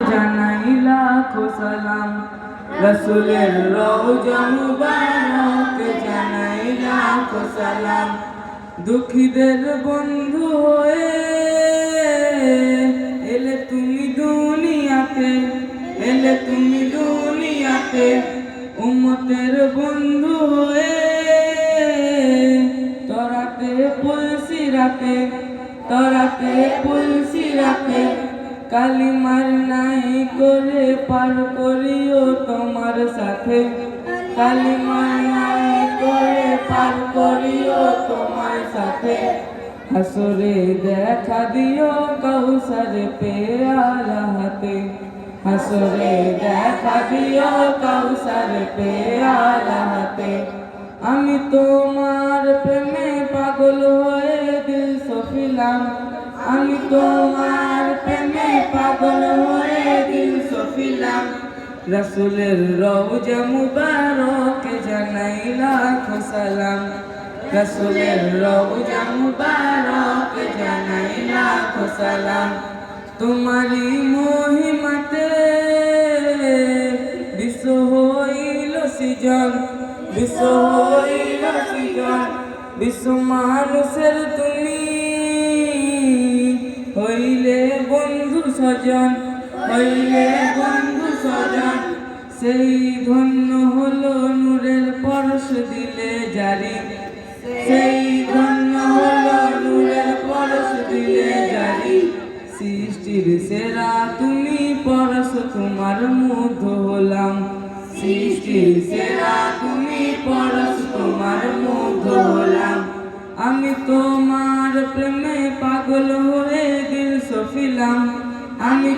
জানাই লাখো সালাম, রসুলের রওজা মুবারক জানাই লাখো সালাম। দুঃখীদের বন্ধু হয়ে এলে তুমি দুনিয়াতে, এলে তুমি দুনিয়াতে, উম্মতের বন্ধু হয়ে তরাতে পুলসিরাতে, তরাতে পুলসিরাতে কালিমার নাই করে পার করিও তোমার সাথে, কালিমার নাই করে পার করিও তোমার সাথে। হাসরে দেখা দিও কাউসার পেয়ালা হাতে, হাসরে দেখা দিও কাউসার পেয়ালা হাতে। আমি তোমার প্রেমে পাগল হয়ে দিল সফিলাম, আমি তোমার প্রেমে পাগল হয়ে দিল সফিলাম। রসুলের রওজা মুবারক জানাই লাখো সালাম, রসুলের রওজা মুবারক জানাই লাখো সালাম। তোমারি মহিমাতে বিশ্ব হইল সৃজন, বিশ্ব হইল সৃজন, বিশ্ব মানুষের তুমি হইলে বন্ধু স্বজন, হইলে বন্ধু স্বজন। সেই ধন্য হলো নূরের পরশ দিলে জারি, সেই ধন্য হলো নূরের পরশ দিলে জারি। সৃষ্টির সেরা তুমি পরশ তোমার মুগ্ধ হলাম, সৃষ্টির সেরা তুমি পরশ তোমার মুগ্ধ হলাম। আমি তোমার প্রেমে পাগল হয়ে দিল সফিলাম, আমি